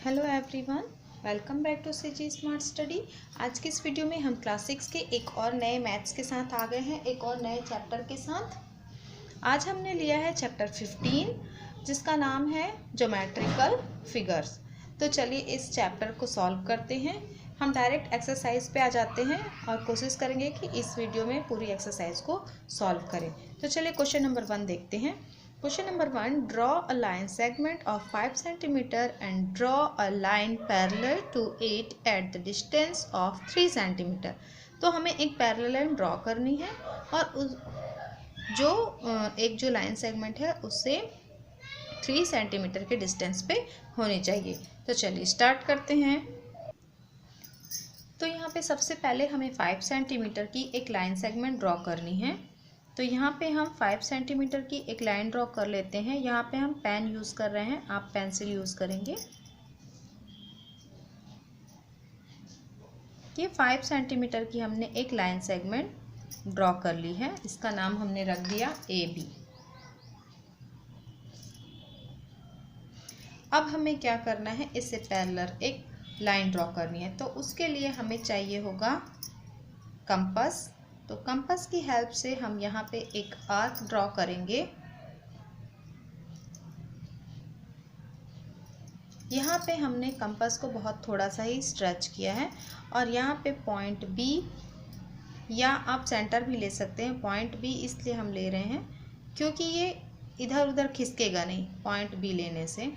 Hello everyone, welcome back to CG smart study. आज की इस वीडियो में हम क्लास 6 के एक और नए मैथ्स के साथ आ गए हैं, एक और नए चैप्टर के साथ। आज हमने लिया है चैप्टर 15 जिसका नाम है ज्योमेट्रिकल फिगर्स। तो चलिए इस चैप्टर को सॉल्व करते हैं। हम डायरेक्ट एक्सरसाइज पे आ जाते हैं और कोशिश करेंगे कि इस वीडियो में पूरी एक्सरसाइज को सॉल्व करें। तो चलिए क्वेश्चन नंबर 1 देखते हैं। Question number 1. Draw a line segment of 5 cm and draw a line parallel to it at the distance of 3 cm. तो हमें एक पैरेलल लाइन ड्रॉ करनी है और जो लाइन सेगमेंट है उससे 3 सेंटीमीटर के डिस्टेंस पे होनी चाहिए। तो चलिए स्टार्ट करते हैं। तो यहाँ पे सबसे पहले हमें 5 सेंटीमीटर की एक लाइन सेगमेंट ड्रॉ करनी है। तो यहाँ पे हम 5 सेंटीमीटर की एक लाइन ड्रॉ कर लेते हैं। यहाँ पे हम पेन यूज़ कर रहे हैं, आप पेंसिल यूज़ करेंगे। ये 5 सेंटीमीटर की हमने एक लाइन सेगमेंट ड्रॉ कर ली है। इसका नाम हमने रख दिया AB। अब हमें क्या करना है, इससे पैरेलल एक लाइन ड्रॉ करनी है। तो उसके लिए हमें चाहिए होगा कंपास। तो कंपास की हेल्प से हम यहाँ पे एक आर्क ड्रॉ करेंगे। यहाँ पे हमने कंपास को बहुत थोड़ा सा ही स्ट्रेच किया है और यहाँ पे पॉइंट B, या आप सेंटर भी ले सकते हैं। पॉइंट B इसलिए हम ले रहे हैं क्योंकि ये इधर उधर खिसकेगा नहीं पॉइंट B लेने से।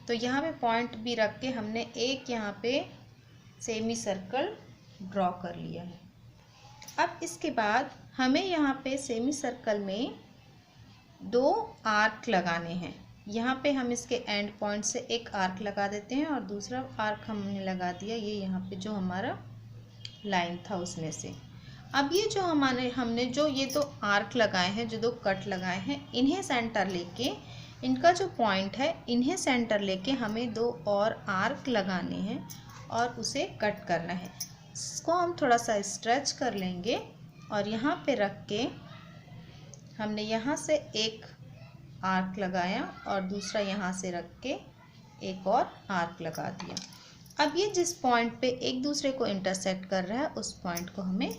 तो यहाँ पे पॉइंट B रख के हमने एक यहाँ पे सेमी सर्कल ड्रॉ कर लिया है। अब इसके बाद हमें यहाँ पे सेमी सर्कल में 2 आर्क लगाने हैं। यहाँ पे हम इसके एंड पॉइंट से एक आर्क लगा देते हैं और दूसरा आर्क हमने लगा दिया ये यहाँ पे जो हमारा लाइन था उसमें से। अब ये जो हमने जो ये 2 आर्क लगाए हैं, जो 2 कट लगाए हैं, इन्हें सेंटर लेके, इनका जो पॉइंट है इन्हें सेंटर लेके हमें 2 और आर्क लगाने हैं और उसे कट करना है। इसको हम थोड़ा सा स्ट्रेच कर लेंगे और यहाँ पे रख के हमने यहाँ से एक आर्क लगाया और दूसरा यहाँ से रख के एक और आर्क लगा दिया। अब ये जिस पॉइंट पे एक दूसरे को इंटरसेक्ट कर रहा है उस पॉइंट को हमें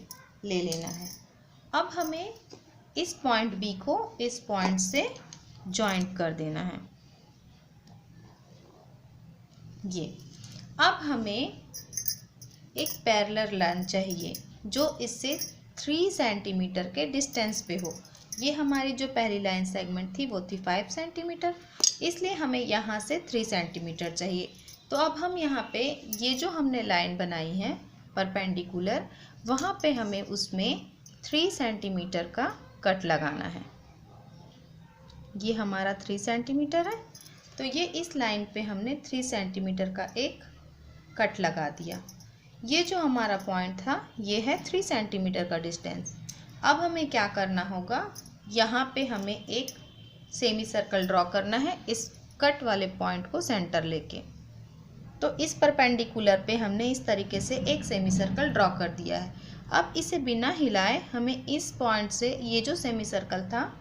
ले लेना है। अब हमें इस पॉइंट B को इस पॉइंट से जॉइंट कर देना है। ये अब हमें एक पैरेलल लाइन चाहिए जो इससे 3 सेंटीमीटर के डिस्टेंस पे हो। ये हमारी जो पहली लाइन सेगमेंट थी वो थी 5 सेंटीमीटर, इसलिए हमें यहाँ से 3 सेंटीमीटर चाहिए। तो अब हम यहाँ पे ये जो हमने लाइन बनाई है परपेंडिकुलर, वहाँ पे हमें उसमें 3 सेंटीमीटर का कट लगाना है। ये हमारा 3 सेंटीमीटर है, तो ये इस लाइन पे हमने 3 सेंटीमीटर का एक कट लगा दिया। ये जो हमारा पॉइंट था ये है 3 सेंटीमीटर का डिस्टेंस। अब हमें क्या करना होगा, यहाँ पे हमें एक सेमी सर्कल ड्रॉ करना है इस कट वाले पॉइंट को सेंटर लेके। तो इस परपेंडिकुलर पे हमने इस तरीके से एक सेमी सर्कल ड्रॉ कर दिया है। अब इसे बिना हिलाए हमें इस पॉइंट से ये जो सेमी सर्कल था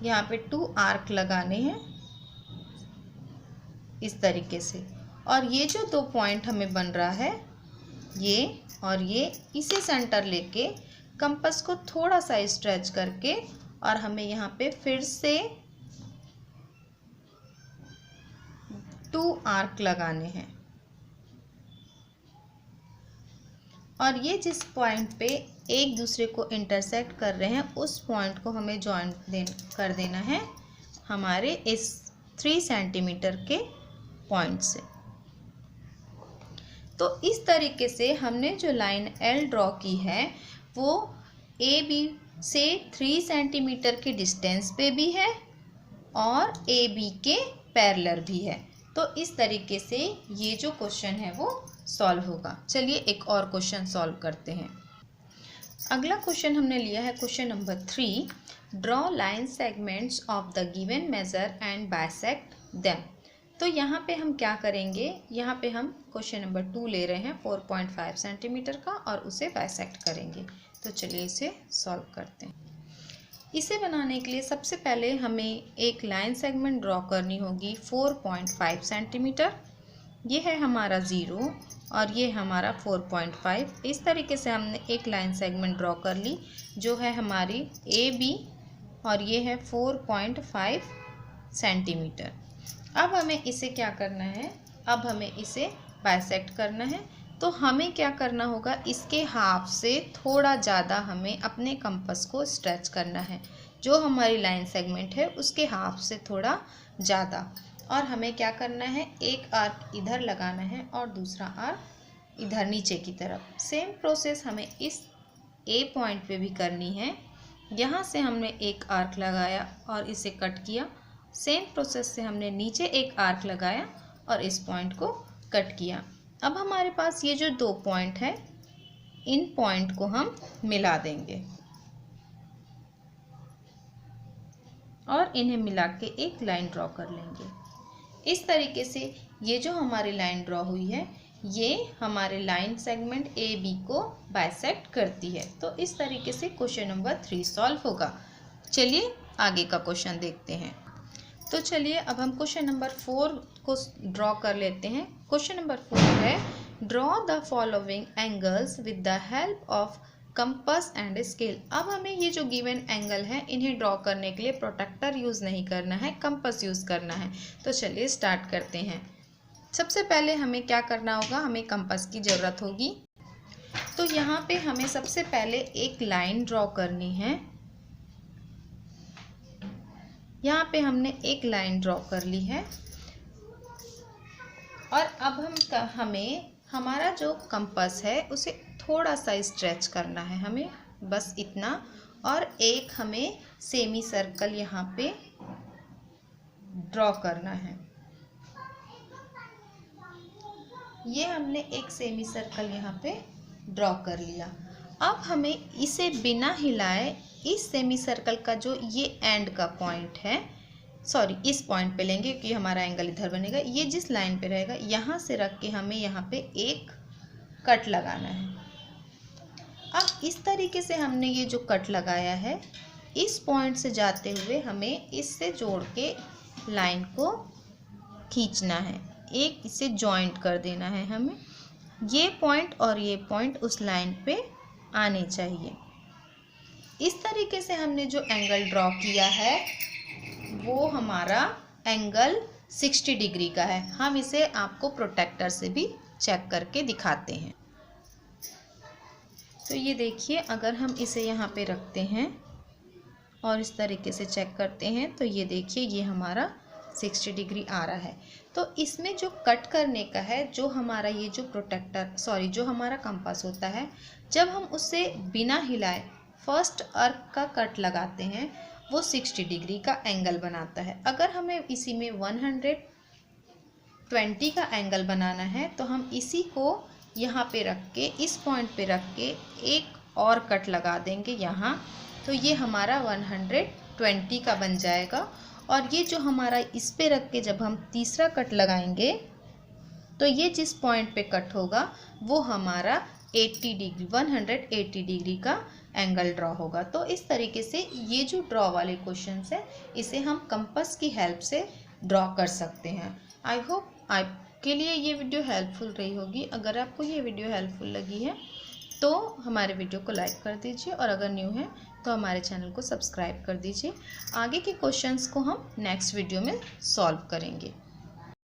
यहाँ पे 2 आर्क लगाने हैं इस तरीके से। और ये जो 2 पॉइंट हमें बन रहा है ये और ये, इसे सेंटर लेके कंपास को थोड़ा सा स्ट्रेच करके और हमें यहाँ पे फिर से 2 आर्क लगाने हैं। और ये जिस पॉइंट पे एक दूसरे को इंटरसेक्ट कर रहे हैं उस पॉइंट को हमें जॉइंट कर देना है हमारे इस 3 सेंटीमीटर के पॉइंट से। तो इस तरीके से हमने जो लाइन L ड्रॉ की है वो AB से 3 सेंटीमीटर के डिस्टेंस पे भी है और AB के पैरेलल भी है। तो इस तरीके से ये जो क्वेश्चन है वो सॉल्व होगा। चलिए एक और क्वेश्चन सॉल्व करते हैं। अगला क्वेश्चन हमने लिया है question number 3। Draw line segments of the given measure and bisect them. तो यहाँ पे हम क्या करेंगे, यहाँ पे हम क्वेश्चन नंबर 2 ले रहे हैं 4.5 सेंटीमीटर का और उसे बाइसेक्ट करेंगे। तो चलिए इसे सॉल्व करते हैं। इसे बनाने के लिए सबसे पहले हमें एक लाइन सेगमेंट ड्रॉ करनी होगी 4.5 सेंटीमीटर। ये है हमारा 0 और ये हमारा 4.5। इस तरीके से हमने एक लाइन सेगमेंट ड्रॉ कर ली जो है हमारी AB और ये है 4.5 सेंटीमीटर। अब हमें इसे क्या करना है, अब हमें इसे बाइसेक्ट करना है। तो हमें क्या करना होगा, इसके हाफ से थोड़ा ज़्यादा हमें अपने कंपास को स्ट्रेच करना है। जो हमारी लाइन सेगमेंट है उसके हाफ से थोड़ा ज़्यादा। और हमें क्या करना है, एक आर्क इधर लगाना है और दूसरा आर्क इधर नीचे की तरफ। सेम प्रोसेस हमें इस A पॉइंट पे भी करनी है। यहाँ से हमने एक आर्क लगाया और इसे कट किया। सेम प्रोसेस से हमने नीचे एक आर्क लगाया और इस पॉइंट को कट किया। अब हमारे पास ये जो 2 पॉइंट है, इन पॉइंट को हम मिला देंगे और इन्हें मिला के एक लाइन ड्रॉ कर लेंगे। इस तरीके से ये जो हमारी लाइन ड्रॉ हुई है ये हमारे लाइन सेगमेंट AB को बाइसेक्ट करती है। तो इस तरीके से क्वेश्चन नंबर 3 सॉल्व होगा। चलिए आगे का क्वेश्चन देखते हैं। तो चलिए अब हम क्वेश्चन नंबर 4 को ड्रॉ कर लेते हैं। क्वेश्चन नंबर 4 है, draw the following angles with the help of compass and scale. अब हमें ये जो गिवन एंगल है इन्हें ड्रॉ करने के लिए प्रोट्रैक्टर यूज़ नहीं करना है, कंपास यूज़ करना है। तो चलिए स्टार्ट करते हैं। सबसे पहले हमें क्या करना होगा, हमें कंपास की ज़रूरत होगी। तो यहाँ पे हमें सबसे पहले एक लाइन ड्रॉ करनी है। यहाँ पे हमने एक लाइन ड्रॉ कर ली है और अब हमें हमारा जो कंपास है उसे थोड़ा सा स्ट्रेच करना है, हमें बस इतना। और एक हमें सेमी सर्कल यहाँ पे ड्रॉ करना है। ये हमने एक सेमी सर्कल यहाँ पे ड्रॉ कर लिया। अब हमें इसे बिना हिलाए इस सेमी सर्कल का जो ये एंड का पॉइंट है, सॉरी इस पॉइंट पे लेंगे क्योंकि हमारा एंगल इधर बनेगा। ये जिस लाइन पे रहेगा यहाँ से रख के हमें यहाँ पे एक कट लगाना है। अब इस तरीके से हमने ये जो कट लगाया है इस पॉइंट से जाते हुए हमें इससे जोड़ के लाइन को खींचना है, एक इसे जॉइंट कर देना है हमें। ये पॉइंट और ये पॉइंट उस लाइन पे आने चाहिए। इस तरीके से हमने जो एंगल ड्रॉ किया है वो हमारा एंगल 60 डिग्री का है। हम इसे आपको प्रोट्रैक्टर से भी चेक करके दिखाते हैं। तो ये देखिए, अगर हम इसे यहाँ पे रखते हैं और इस तरीके से चेक करते हैं तो ये देखिए ये हमारा 60 डिग्री आ रहा है। तो इसमें जो कट करने का है, जो हमारा ये जो जो हमारा कंपास होता है, जब हम उसे बिना हिलाए फर्स्ट आर्क का कट लगाते हैं वो 60 डिग्री का एंगल बनाता है। अगर हमें इसी में 120 का एंगल बनाना है तो हम इसी को यहाँ पे रख के, इस पॉइंट पे रख के एक और कट लगा देंगे यहाँ। तो ये हमारा 120 का बन जाएगा। और ये जो हमारा इस पे रख के जब हम तीसरा कट लगाएंगे तो ये जिस पॉइंट पे कट होगा वो हमारा 180 डिग्री का एंगल ड्रॉ होगा। तो इस तरीके से ये जो ड्रॉ वाले क्वेश्चंस है इसे हम कंपास की हेल्प से ड्रॉ कर सकते हैं। आई होप आपके लिए ये वीडियो हेल्पफुल रही होगी। अगर आपको ये वीडियो हेल्पफुल लगी है तो हमारे वीडियो को लाइक कर दीजिए और अगर न्यू है तो हमारे चैनल को सब्सक्राइब कर दीजिए। आगे के क्वेश्चंस को हम नेक्स्ट वीडियो में सॉल्व करेंगे।